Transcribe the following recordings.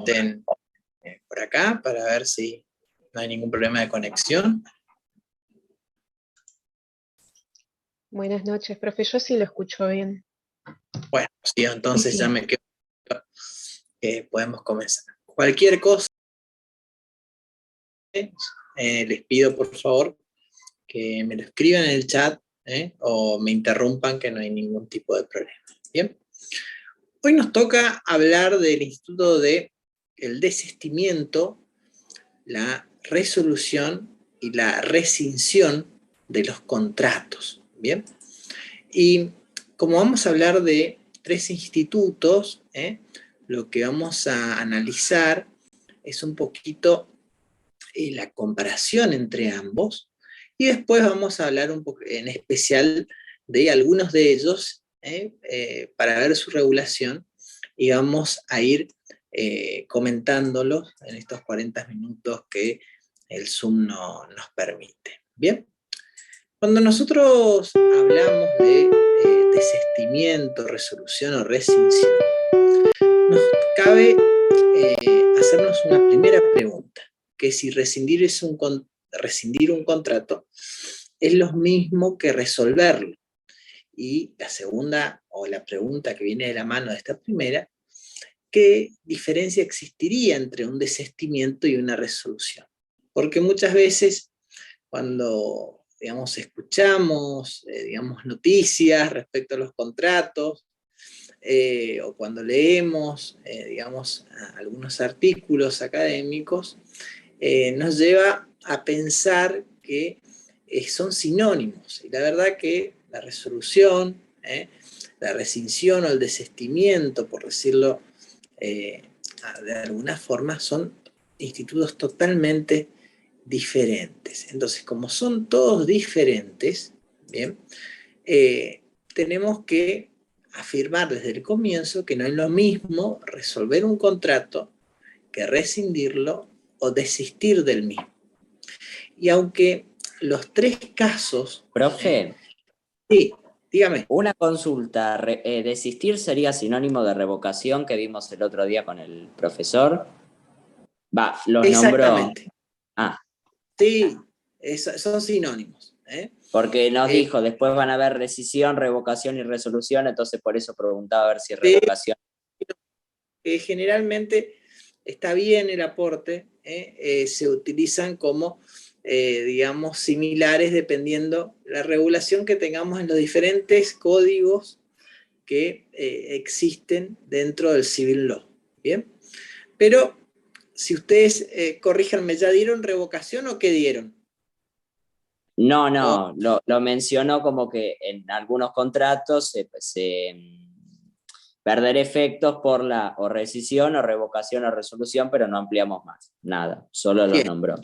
estén por acá para ver si no hay ningún problema de conexión. Buenas noches, profe. Yo sí lo escucho bien. Bueno, sí, entonces Sí. ya me quedo. Podemos comenzar. Cualquier cosa, les pido por favor que me lo escriban en el chat o me interrumpan, que no hay ningún tipo de problema. Bien. Hoy nos toca hablar del Instituto del Desistimiento, la resolución y la rescisión de los contratos. Bien. Y como vamos a hablar de 3 institutos, lo que vamos a analizar es un poquito la comparación entre ambos, y después vamos a hablar un poco en especial de algunos de ellos para ver su regulación, y vamos a ir comentándolos en estos 40 minutos que el Zoom nos permite. Bien. Cuando nosotros hablamos de desistimiento, resolución o rescisión, nos cabe hacernos una primera pregunta, que si rescindir un contrato es lo mismo que resolverlo. Y la segunda, o la pregunta que viene de la mano de esta primera, ¿qué diferencia existiría entre un desistimiento y una resolución? Porque muchas veces cuando, digamos, escuchamos, digamos, noticias respecto a los contratos, o cuando leemos, digamos, algunos artículos académicos, nos lleva a pensar que son sinónimos. Y la verdad que la resolución, la rescisión o el desistimiento, por decirlo de alguna forma, son institutos totalmente diferentes. Entonces, como son todos diferentes, ¿bien? Tenemos que afirmar desde el comienzo que no es lo mismo resolver un contrato que rescindirlo o desistir del mismo. Y aunque los 3 casos... Profe. Sí, dígame. Una consulta. ¿Desistir sería sinónimo de revocación que vimos el otro día con el profesor? Los exactamente. Nombró. Sí, son sinónimos. Porque nos dijo, después van a haber rescisión, revocación y resolución, entonces por eso preguntaba a ver si revocación... Generalmente está bien el aporte, se utilizan como, digamos, similares dependiendo la regulación que tengamos en los diferentes códigos que existen dentro del Civil Law. ¿Bien? Pero, si ustedes, corríjanme, ¿ya dieron revocación o qué dieron? No, lo mencionó como que en algunos contratos se perder efectos por la o rescisión o revocación o resolución, pero no ampliamos más, nada, solo los nombró.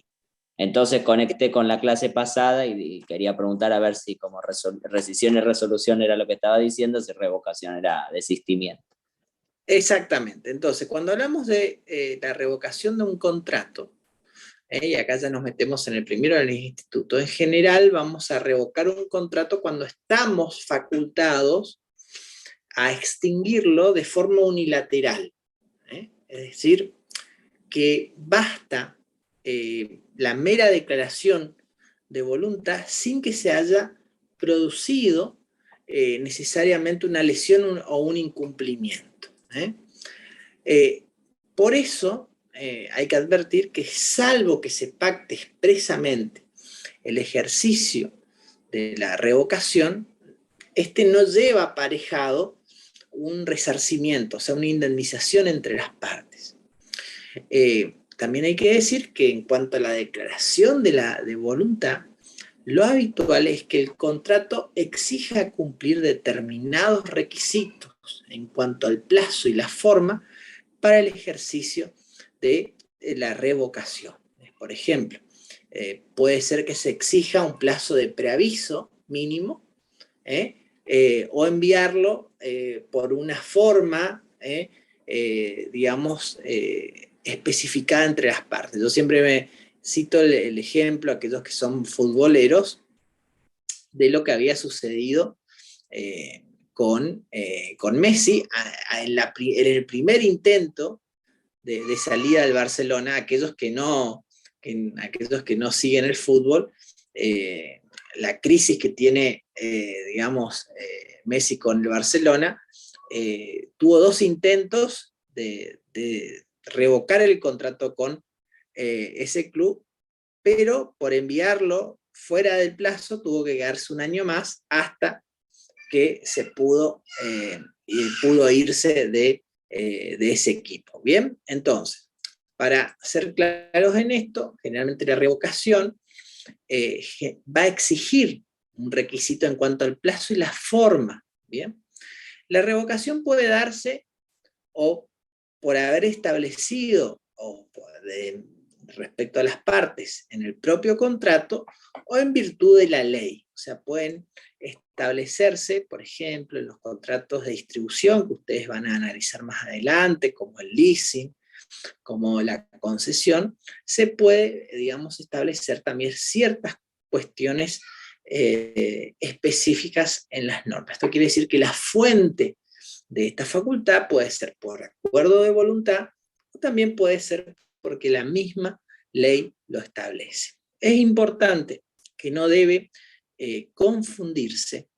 Entonces conecté con la clase pasada y quería preguntar a ver si como rescisión y resolución era lo que estaba diciendo, si revocación era desistimiento. Exactamente. Entonces, cuando hablamos de la revocación de un contrato, y acá ya nos metemos en el primero del instituto, en general vamos a revocar un contrato cuando estamos facultados a extinguirlo de forma unilateral. Es decir, que basta la mera declaración de voluntad sin que se haya producido necesariamente una lesión o un incumplimiento. Por eso hay que advertir que, salvo que se pacte expresamente el ejercicio de la revocación, este no lleva aparejado un resarcimiento, o sea, una indemnización entre las partes. También hay que decir que en cuanto a la declaración de voluntad, lo habitual es que el contrato exija cumplir determinados requisitos en cuanto al plazo y la forma para el ejercicio de la revocación. Por ejemplo, puede ser que se exija un plazo de preaviso mínimo, o enviarlo por una forma, digamos, especificada entre las partes. Yo siempre me cito el ejemplo, aquellos que son futboleros, de lo que había sucedido con Messi en el primer intento de salida del Barcelona, aquellos que no siguen el fútbol, la crisis que tiene, Messi con el Barcelona, tuvo 2 intentos de revocar el contrato con ese club, pero por enviarlo fuera del plazo tuvo que quedarse un año más hasta que se pudo irse de ese equipo. Bien, entonces, para ser claros en esto, generalmente la revocación va a exigir un requisito en cuanto al plazo y la forma. Bien, la revocación puede darse o por haber establecido respecto a las partes en el propio contrato o en virtud de la ley. O sea, pueden establecerse, por ejemplo, en los contratos de distribución que ustedes van a analizar más adelante, como el leasing, como la concesión, se puede, establecer también ciertas cuestiones específicas en las normas. Esto quiere decir que la fuente de esta facultad puede ser por acuerdo de voluntad o también puede ser porque la misma ley lo establece. Es importante que no debe confundirse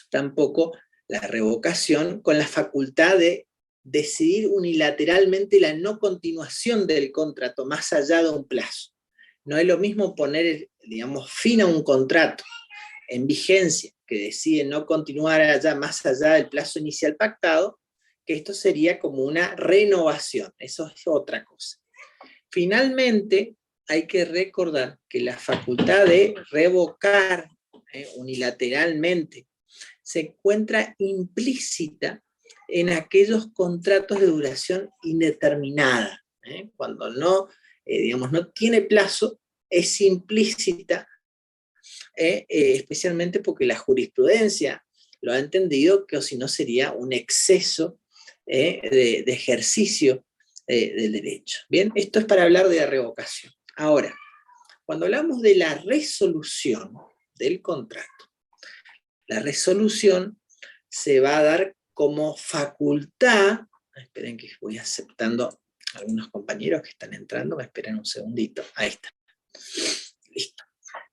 tampoco la revocación con la facultad de decidir unilateralmente la no continuación del contrato más allá de un plazo. No es lo mismo poner, fin a un contrato en vigencia que decide no continuar allá más allá del plazo inicial pactado, que esto sería como una renovación. Eso es otra cosa. Finalmente, hay que recordar que la facultad de revocar unilateralmente se encuentra implícita en aquellos contratos de duración indeterminada. Cuando no tiene plazo, es implícita, especialmente porque la jurisprudencia lo ha entendido, que o si no sería un exceso de ejercicio del derecho. Bien, esto es para hablar de la revocación. Ahora, cuando hablamos de la resolución del contrato, la resolución se va a dar como facultad. Esperen que voy aceptando a algunos compañeros que están entrando, me esperen un segundito. Ahí está. Listo.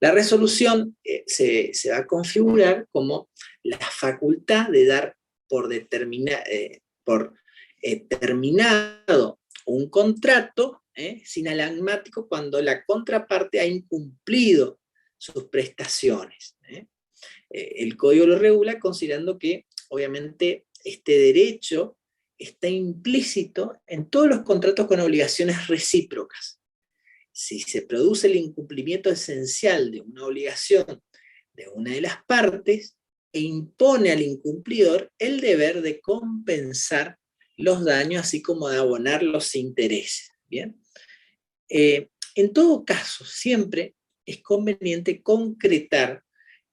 La resolución se va a configurar como la facultad de dar por terminado un contrato sinalagmático cuando la contraparte ha incumplido sus prestaciones. El código lo regula considerando que, obviamente, este derecho está implícito en todos los contratos con obligaciones recíprocas. Si se produce el incumplimiento esencial de una obligación de una de las partes, e impone al incumplidor el deber de compensar los daños, así como de abonar los intereses. ¿Bien? En todo caso, siempre es conveniente concretar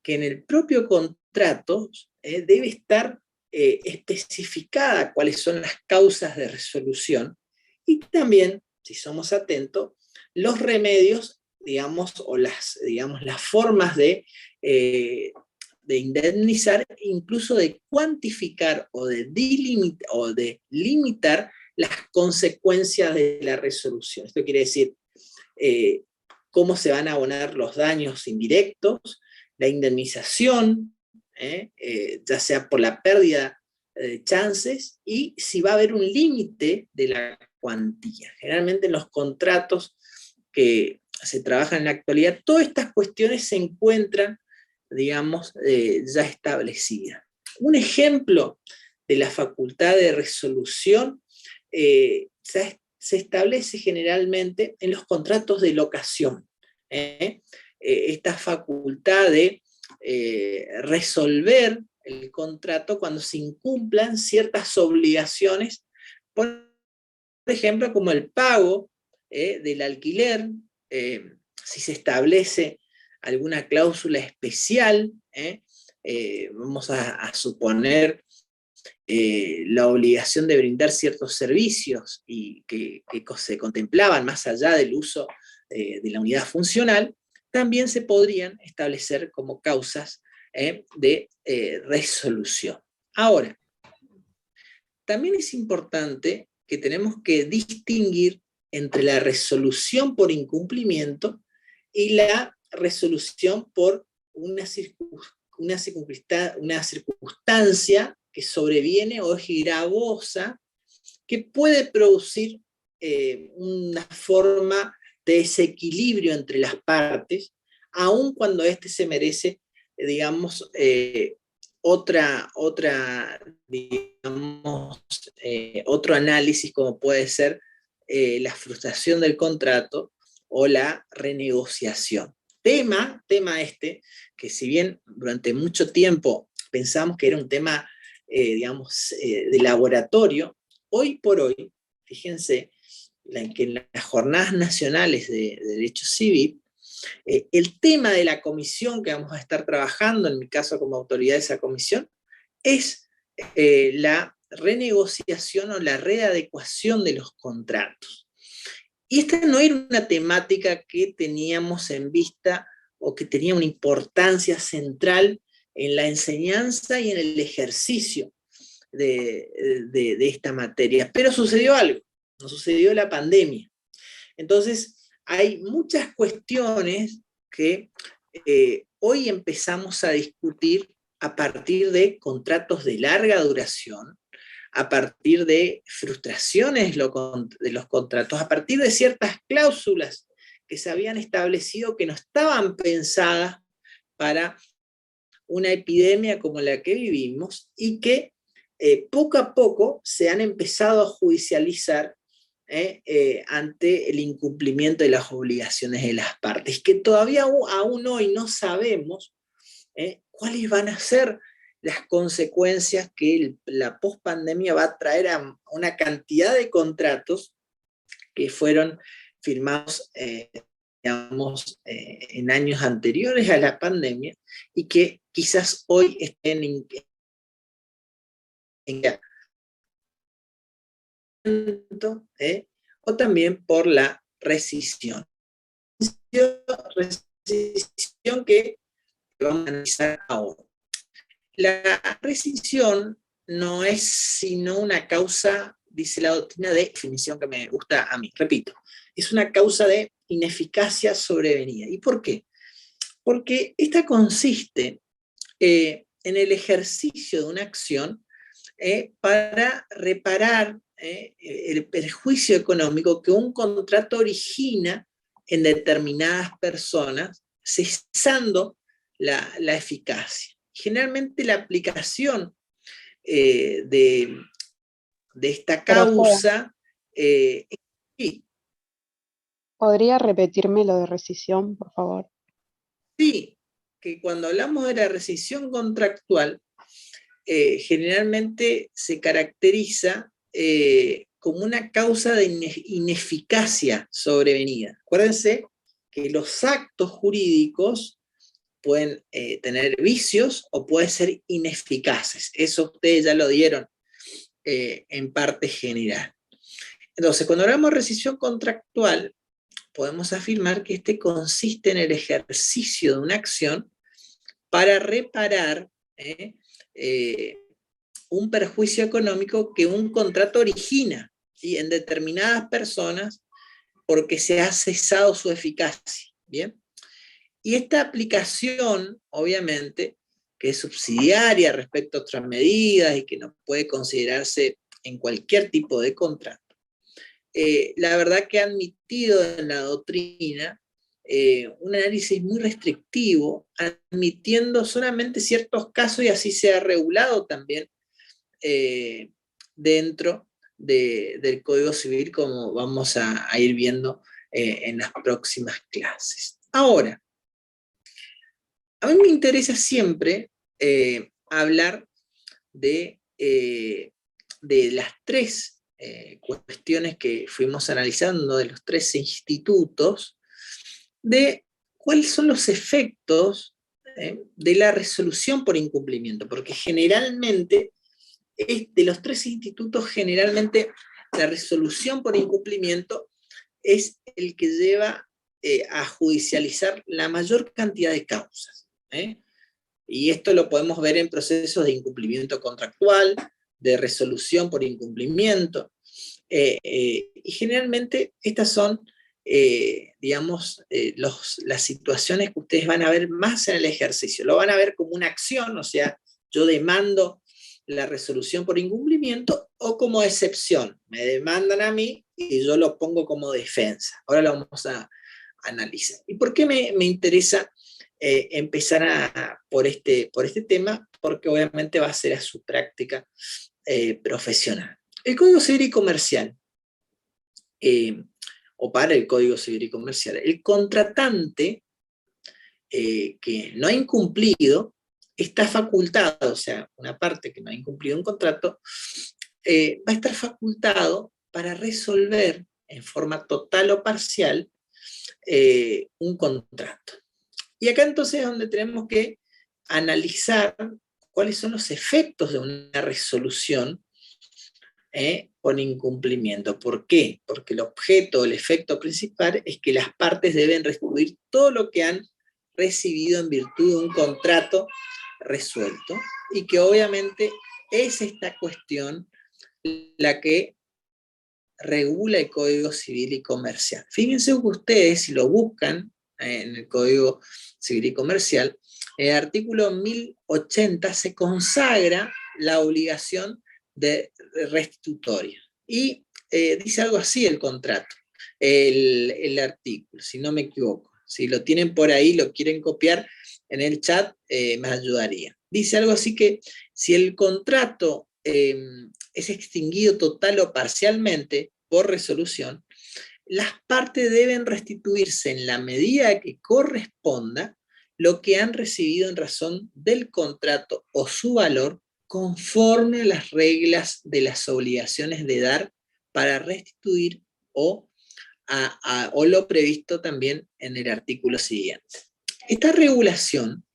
que en el propio contrato debe estar especificada cuáles son las causas de resolución y también, si somos atentos, los remedios, o las formas de indemnizar, incluso de cuantificar o de limitar las consecuencias de la resolución. Esto quiere decir cómo se van a abonar los daños indirectos, la indemnización, ya sea por la pérdida de chances, y si va a haber un límite de la cuantía. Generalmente en los contratos que se trabajan en la actualidad, todas estas cuestiones se encuentran, ya establecidas. Un ejemplo de la facultad de resolución se establece generalmente en los contratos de locación. Esta facultad de resolver el contrato cuando se incumplan ciertas obligaciones, por ejemplo, como el pago del alquiler, si se establece alguna cláusula especial, vamos a suponer la obligación de brindar ciertos servicios y que se contemplaban más allá del uso de la unidad funcional, también se podrían establecer como causas de resolución. Ahora, también es importante que tenemos que distinguir entre la resolución por incumplimiento y la resolución por una circunstancia que sobreviene o es gravosa, que puede producir una forma de desequilibrio entre las partes, aun cuando éste se merece, digamos, otro análisis, como puede ser la frustración del contrato o la renegociación. Tema este, que si bien durante mucho tiempo pensamos que era un tema, de laboratorio, hoy por hoy, fíjense, que en las jornadas nacionales de derecho civil, el tema de la comisión que vamos a estar trabajando, en mi caso como autoridad de esa comisión, es la renegociación o la readecuación de los contratos. Y esta no era una temática que teníamos en vista o que tenía una importancia central en la enseñanza y en el ejercicio de esta materia. Pero sucedió algo, nos sucedió la pandemia. Entonces, hay muchas cuestiones que hoy empezamos a discutir a partir de contratos de larga duración, a partir de frustraciones de los contratos, a partir de ciertas cláusulas que se habían establecido que no estaban pensadas para una epidemia como la que vivimos y que poco a poco se han empezado a judicializar ante el incumplimiento de las obligaciones de las partes, que todavía aún hoy no sabemos cuáles van a ser las consecuencias que la pospandemia va a traer a una cantidad de contratos que fueron firmados en años anteriores a la pandemia y que quizás hoy estén o también por la rescisión. Rescisión que vamos a analizar ahora. La rescisión no es sino una causa, dice la doctrina, de definición que me gusta a mí. Repito, es una causa de ineficacia sobrevenida. ¿Y por qué? Porque esta consiste en el ejercicio de una acción para reparar el perjuicio económico que un contrato origina en determinadas personas, cesando la eficacia. Generalmente la aplicación de esta causa... sí. ¿Podría repetirme lo de rescisión, por favor? Sí, que cuando hablamos de la rescisión contractual, generalmente se caracteriza como una causa de ineficacia sobrevenida. Acuérdense que los actos jurídicos pueden tener vicios o pueden ser ineficaces. Eso ustedes ya lo dieron en parte general. Entonces, cuando hablamos de rescisión contractual, podemos afirmar que este consiste en el ejercicio de una acción para reparar un perjuicio económico que un contrato origina, ¿sí?, en determinadas personas porque se ha cesado su eficacia. ¿Bien? Y esta aplicación, obviamente, que es subsidiaria respecto a otras medidas y que no puede considerarse en cualquier tipo de contrato, la verdad que ha admitido en la doctrina un análisis muy restrictivo, admitiendo solamente ciertos casos, y así se ha regulado también dentro del Código Civil, como vamos a ir viendo en las próximas clases. Ahora, a mí me interesa siempre hablar de las tres cuestiones que fuimos analizando, de los tres institutos, de cuáles son los efectos de la resolución por incumplimiento, porque generalmente, de los tres institutos, generalmente la resolución por incumplimiento es el que lleva a judicializar la mayor cantidad de causas. Y esto lo podemos ver en procesos de incumplimiento contractual, de resolución por incumplimiento, Y generalmente estas son, digamos, las situaciones que ustedes van a ver más en el ejercicio. Lo van a ver como una acción, o sea, yo demando la resolución por incumplimiento, o como excepción. Me demandan a mí y yo lo pongo como defensa. Ahora lo vamos a analizar. ¿Y por qué me interesa empezar por este tema? Porque obviamente va a ser a su práctica profesional. El Código Civil y Comercial, o para el Código Civil y Comercial, el contratante que no ha incumplido está facultado, o sea, una parte que no ha incumplido un contrato, va a estar facultado para resolver en forma total o parcial un contrato. Y acá entonces es donde tenemos que analizar cuáles son los efectos de una resolución por incumplimiento. ¿Por qué? Porque el objeto, el efecto principal es que las partes deben restituir todo lo que han recibido en virtud de un contrato resuelto, y que obviamente es esta cuestión la que regula el Código Civil y Comercial. Fíjense que ustedes, si lo buscan en el Código Civil y Comercial, en el artículo 1080 se consagra la obligación de restitutoria. Y dice algo así el contrato, el artículo, si no me equivoco. Si lo tienen por ahí, lo quieren copiar en el chat, me ayudaría. Dice algo así que si el contrato es extinguido total o parcialmente por resolución, las partes deben restituirse en la medida que corresponda lo que han recibido en razón del contrato o su valor, conforme a las reglas de las obligaciones de dar para restituir o lo previsto también en el artículo siguiente. Esta regulación,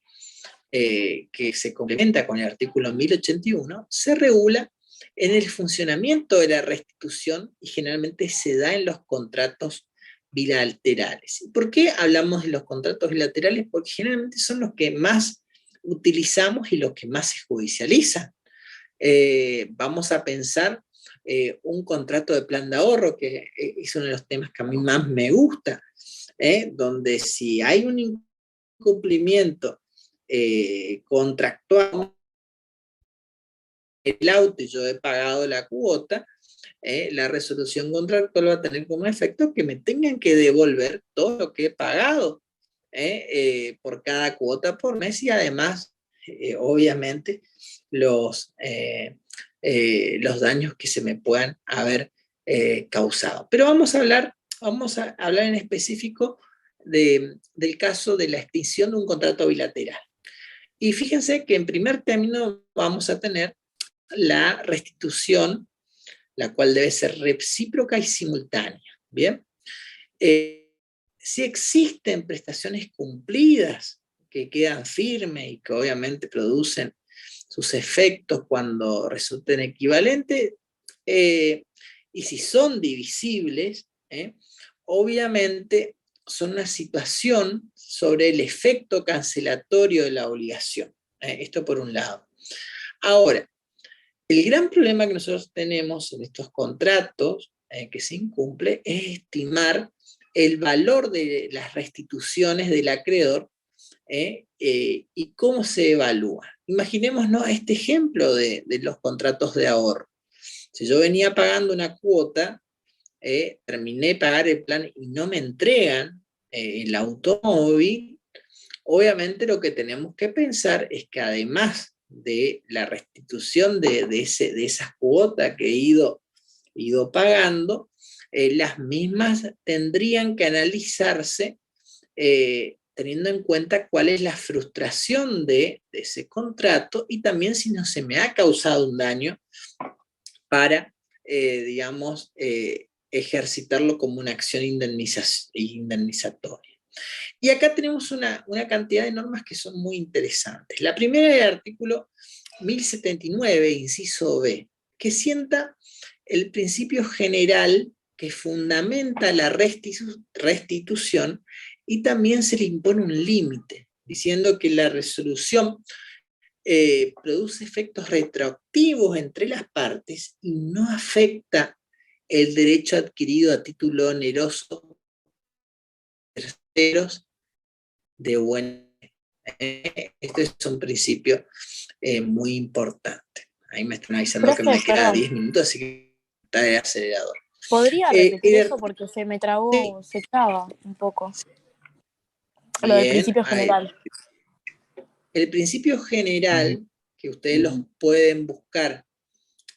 que se complementa con el artículo 1081, se regula en el funcionamiento de la restitución y generalmente se da en los contratos bilaterales. ¿Por qué hablamos de los contratos bilaterales? Porque generalmente son los que más utilizamos y los que más se judicializan. Vamos a pensar un contrato de plan de ahorro, que es uno de los temas que a mí más me gusta, donde si hay un incumplimiento contractual, el auto y yo he pagado la cuota, la resolución contractual va a tener como efecto que me tengan que devolver todo lo que he pagado por cada cuota por mes, y además, obviamente, los daños que se me puedan haber causado. Pero vamos a hablar en específico del caso de la extinción de un contrato bilateral. Y fíjense que en primer término vamos a tener la restitución, la cual debe ser recíproca y simultánea. Bien, si existen prestaciones cumplidas que quedan firmes y que obviamente producen sus efectos cuando resulten equivalentes, y si son divisibles, obviamente son una situación sobre el efecto cancelatorio de la obligación. Esto por un lado. Ahora, el gran problema que nosotros tenemos en estos contratos que se incumple es estimar el valor de las restituciones del acreedor y cómo se evalúa. Imaginémonos este ejemplo de los contratos de ahorro. Si yo venía pagando una cuota, terminé de pagar el plan y no me entregan el automóvil, obviamente lo que tenemos que pensar es que además de la restitución de esas cuotas que he ido pagando, las mismas tendrían que analizarse teniendo en cuenta cuál es la frustración de ese contrato y también si no se me ha causado un daño para, digamos, ejercitarlo como una acción indemnizatoria. Y acá tenemos una cantidad de normas que son muy interesantes. La primera es el artículo 1079, inciso B, que sienta el principio general que fundamenta la restitución y también se le impone un límite, diciendo que la resolución produce efectos retroactivos entre las partes y no afecta el derecho adquirido a título oneroso de terceros de buena fe. Este es un principio muy importante. Ahí me están avisando que me Profe, queda perdón. 10 minutos, así que está el acelerador. ¿Podría repetir el eso? Porque se me trabó, se traba un poco. Lo del Bien, principio general. el principio general, que ustedes los pueden buscar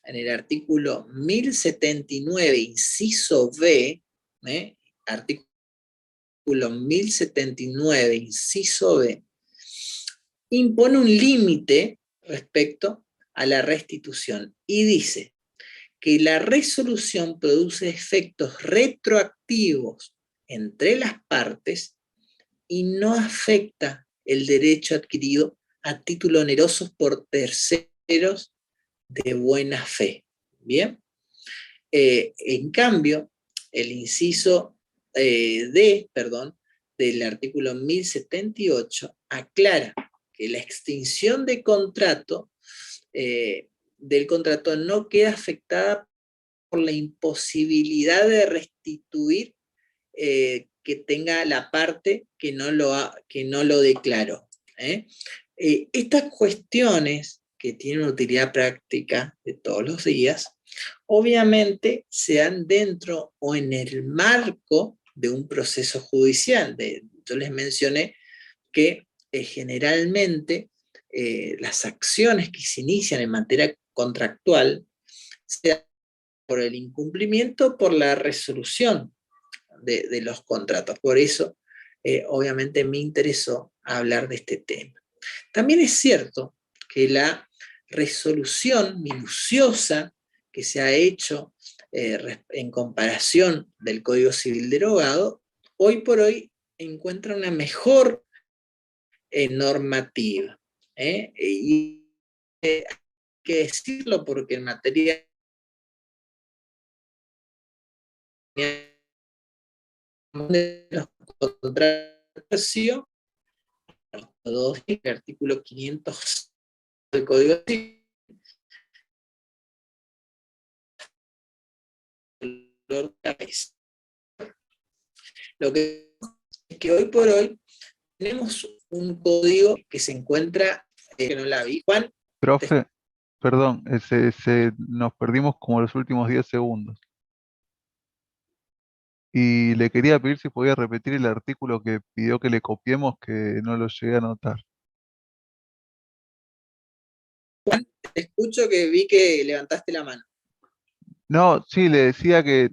en el artículo 1079, inciso B, artículo 1079, inciso B, impone un límite respecto a la restitución y dice que la resolución produce efectos retroactivos entre las partes y no afecta el derecho adquirido a título onerosos por terceros de buena fe. Bien. En cambio, el inciso D, del artículo 1078 aclara que la extinción de contrato del contrato no queda afectada por la imposibilidad de restituir que tenga la parte que no lo declaró. Estas cuestiones que tienen una utilidad práctica de todos los días, obviamente se dan dentro o en el marco de un proceso judicial. Yo les mencioné que generalmente las acciones que se inician en materia contractual se dan por el incumplimiento, por la resolución de los contratos. Por eso, obviamente, me interesó hablar de este tema. También es cierto que la resolución minuciosa que se ha hecho en comparación del Código Civil derogado, hoy por hoy encuentra una mejor normativa. Y hay que decirlo porque en materia de los contratos, el artículo 500 del Código Civil, lo que es que hoy por hoy tenemos un código que se encuentra, que no la vi. Juan. Profe, perdón, nos perdimos como los últimos 10 segundos. Y le quería pedir si podía repetir el artículo que pidió que le copiemos, que no lo llegué a anotar. Juan, te escucho, que vi que levantaste la mano. No, sí, le decía que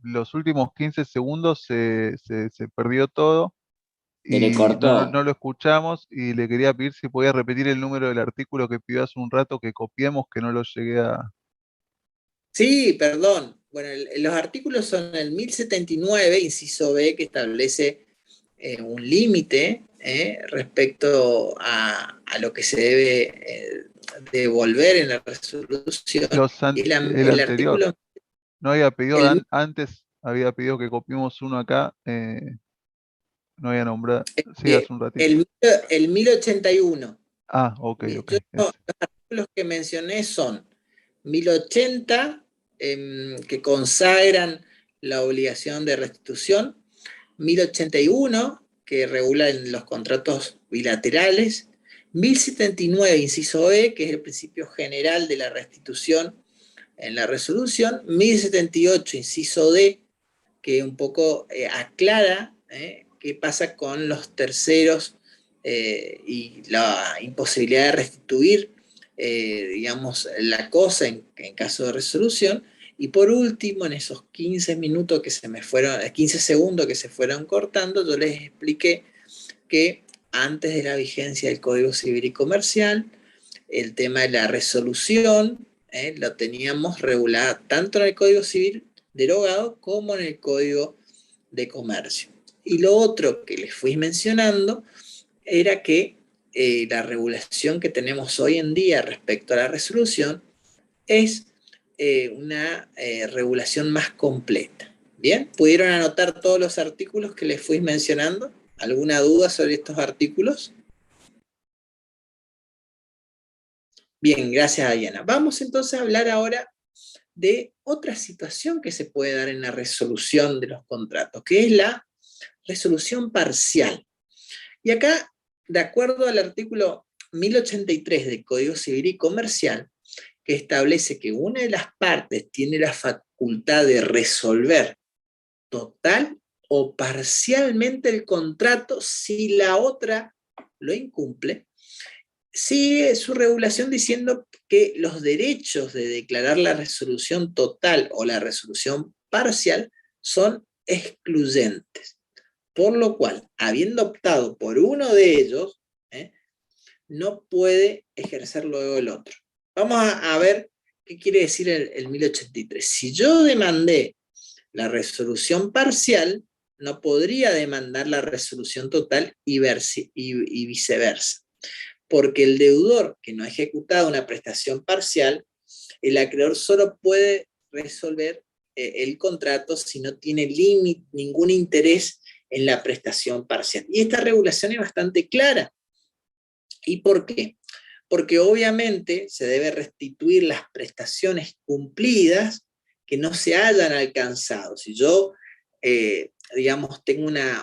los últimos 15 segundos se perdió todo Se le y cortó. no lo escuchamos, y le quería pedir si podía repetir el número del artículo que pidió hace un rato que copiemos, que no lo llegué a... Sí, perdón. Bueno, los artículos son el 1079, inciso B, que establece un límite respecto a lo que se debe devolver en la resolución. El El anterior. artículo... No había pedido, El, antes había pedido que copiemos uno acá, no había nombrado, sí, hace un ratito. el 1081. Ah, ok. Los artículos que mencioné son 1080, que consagran la obligación de restitución, 1081, que regulan los contratos bilaterales, 1079, inciso E, que es el principio general de la restitución en la resolución, 1078, inciso D, que un poco aclara qué pasa con los terceros y la imposibilidad de restituir, digamos, la cosa en caso de resolución. Y por último, en esos 15 minutos que se me fueron, 15 segundos que se fueron cortando, yo les expliqué que antes de la vigencia del Código Civil y Comercial, el tema de la resolución lo teníamos regulado tanto en el Código Civil derogado como en el Código de Comercio. Y lo otro que les fui mencionando era que la regulación que tenemos hoy en día respecto a la resolución es una regulación más completa. ¿Bien? ¿Pudieron anotar todos los artículos que les fui mencionando? ¿Alguna duda sobre estos artículos? Bien, gracias, Diana. Vamos entonces a hablar ahora de otra situación que se puede dar en la resolución de los contratos, que es la resolución parcial. Y acá, de acuerdo al artículo 1083 del Código Civil y Comercial, que establece que una de las partes tiene la facultad de resolver total o parcialmente el contrato si la otra lo incumple, sigue su regulación diciendo que los derechos de declarar la resolución total o la resolución parcial son excluyentes. Por lo cual, habiendo optado por uno de ellos, no puede ejercer luego el otro. Vamos a ver qué quiere decir el 1083. Si yo demandé la resolución parcial, no podría demandar la resolución total y viceversa. Porque el deudor que no ha ejecutado una prestación parcial, el acreedor solo puede resolver el contrato si no tiene ningún interés en la prestación parcial. Y esta regulación es bastante clara. ¿Y por qué? Porque obviamente se debe restituir las prestaciones cumplidas que no se hayan alcanzado. Si yo, digamos,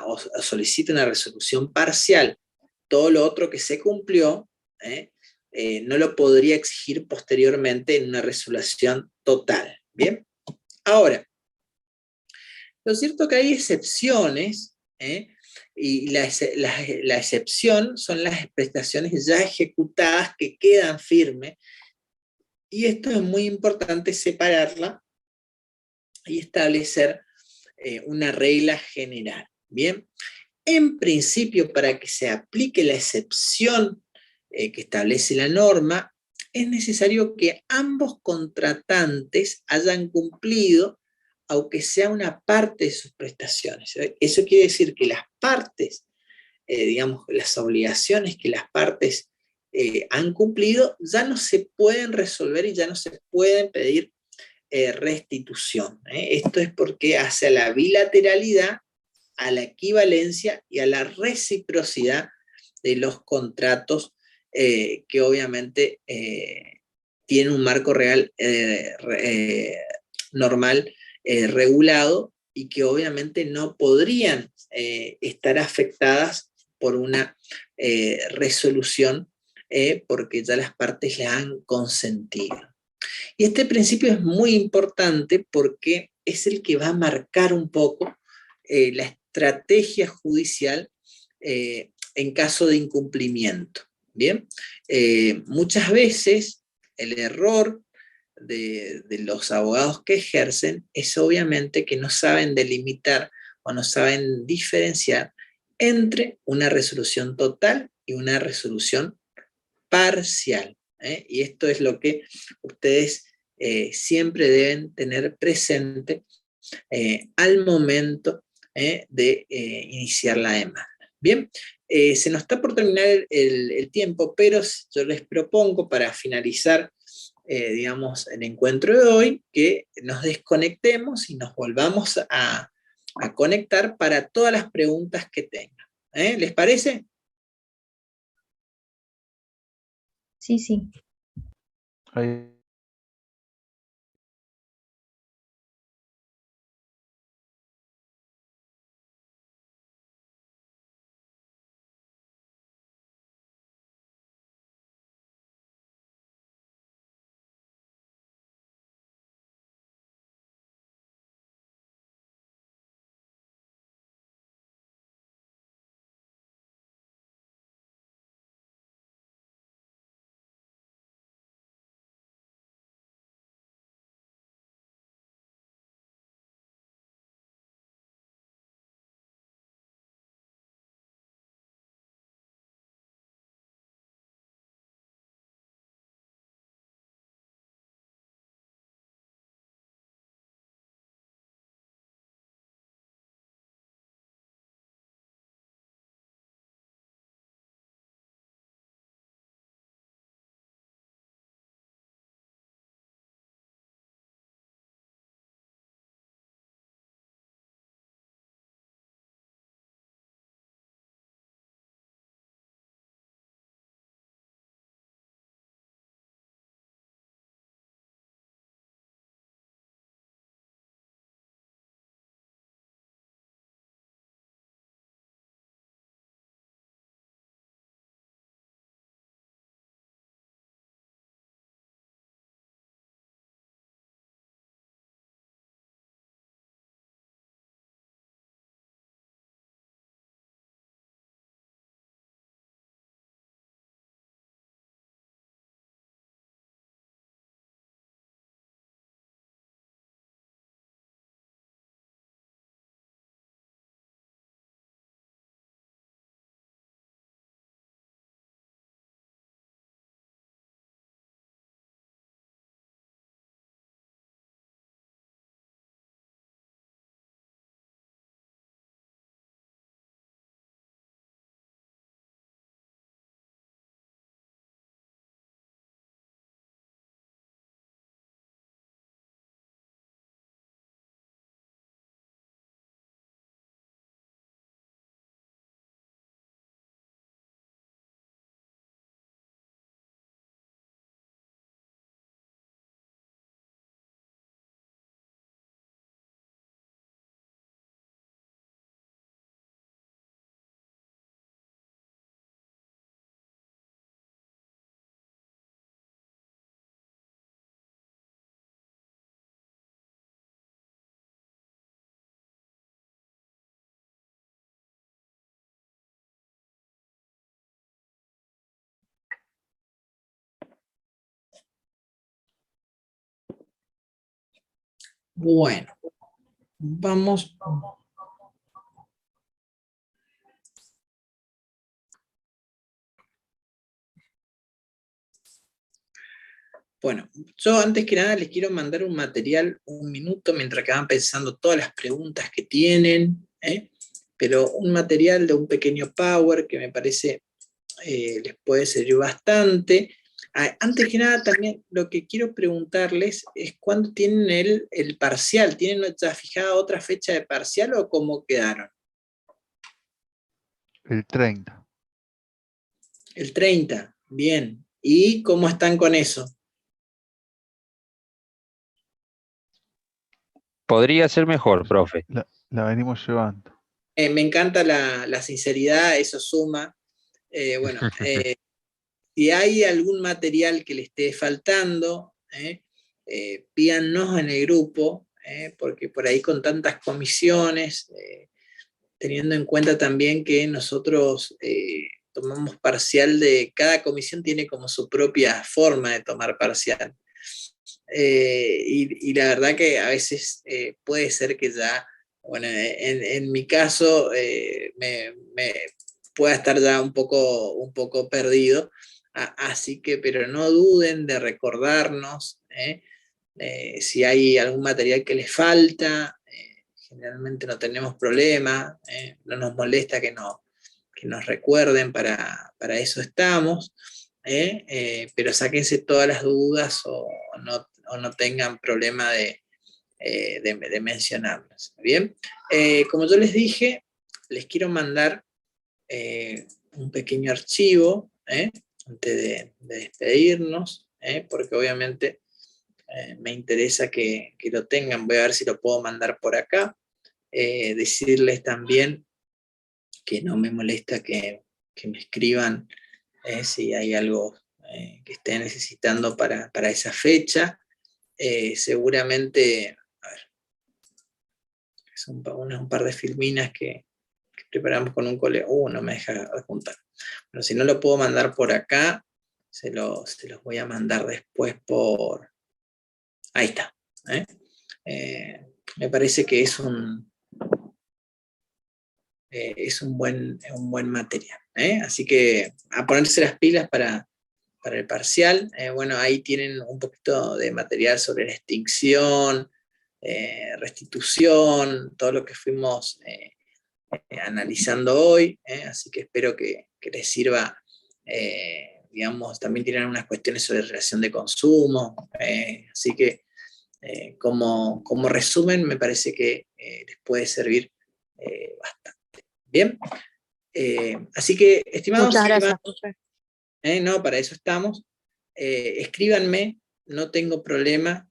o solicito una resolución parcial, todo lo otro que se cumplió, no lo podría exigir posteriormente en una resolución total. ¿Bien? Ahora, lo cierto es que hay excepciones, y la excepción son las prestaciones ya ejecutadas que quedan firmes, y esto es muy importante separarla y establecer una regla general. Bien, en principio, para que se aplique la excepción que establece la norma, es necesario que ambos contratantes hayan cumplido, aunque sea una parte de sus prestaciones. Eso quiere decir que las partes, digamos, las obligaciones que las partes han cumplido, ya no se pueden resolver y ya no se pueden pedir restitución. Esto es porque hace a la bilateralidad, a la equivalencia y a la reciprocidad de los contratos que obviamente tienen un marco real normal regulado, y que obviamente no podrían estar afectadas por una resolución porque ya las partes la han consentido. Y este principio es muy importante porque es el que va a marcar un poco la estrategia judicial en caso de incumplimiento. Bien, muchas veces el error de los abogados que ejercen es obviamente que no saben delimitar o no saben diferenciar entre una resolución total y una resolución parcial. Y esto es lo que ustedes siempre deben tener presente al momento de iniciar la demanda. Bien, se nos está por terminar el tiempo, pero yo les propongo para finalizar, digamos, el encuentro de hoy, que nos desconectemos y nos volvamos a conectar para todas las preguntas que tengan. ¿Les parece? Sí, sí. Ahí Bueno, vamos. Bueno, yo antes que nada les quiero mandar un material, un minuto, mientras que van pensando todas las preguntas que tienen, pero un material de un pequeño power que me parece les puede servir bastante. Antes que nada, también lo que quiero preguntarles es cuándo tienen el parcial. ¿Tienen ya fijada otra fecha de parcial o cómo quedaron? El 30. El 30, bien. ¿Y cómo están con eso? Podría ser mejor, profe. La venimos llevando. Me encanta la sinceridad, eso suma. Bueno, si hay algún material que le esté faltando, pídanos en el grupo, porque por ahí con tantas comisiones, teniendo en cuenta también que nosotros tomamos parcial cada comisión tiene como su propia forma de tomar parcial. Y la verdad que a veces puede ser que ya, bueno, en mi caso me pueda estar ya un poco perdido, así que, pero no duden de recordarnos si hay algún material que les falta, generalmente no tenemos problema, no nos molesta que nos recuerden, para eso estamos, pero sáquense todas las dudas o no tengan problema de mencionarlas. Bien, como yo les dije, les quiero mandar un pequeño archivo antes de despedirnos, porque obviamente me interesa que lo tengan. Voy a ver si lo puedo mandar por acá. Decirles también que no me molesta que me escriban si hay algo que estén necesitando para esa fecha. Seguramente, a ver, son un par de filminas que preparamos con un colega. No me deja adjuntar. Pero si no lo puedo mandar por acá, se los voy a mandar después por... Ahí está. Me parece que es un buen material. Así que a ponerse las pilas para el parcial. Bueno, ahí tienen un poquito de material sobre la extinción, restitución, todo lo que fuimos analizando hoy, así que espero que les sirva. Digamos, también tienen unas cuestiones sobre relación de consumo, así que como resumen me parece que les puede servir bastante. Bien, así que, estimados, Muchas gracias, profe. no, para eso estamos. Escríbanme, no tengo problema.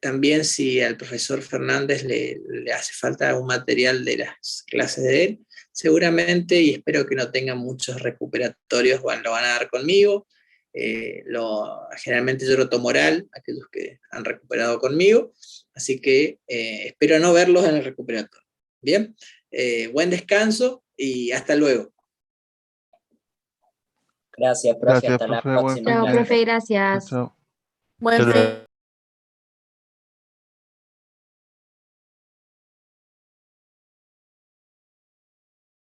También si al profesor Fernández le hace falta un material de las clases de él, seguramente, y espero que no tengan muchos recuperatorios, lo van a dar conmigo. Generalmente yo lo tomo oral, aquellos que han recuperado conmigo, así que espero no verlos en el recuperatorio. Bien, buen descanso y hasta luego. Gracias, profe. Gracias, Hasta la profe. Buen próxima. Chao, fin de... profe, gracias. Chao. Buen Hasta fin. luego.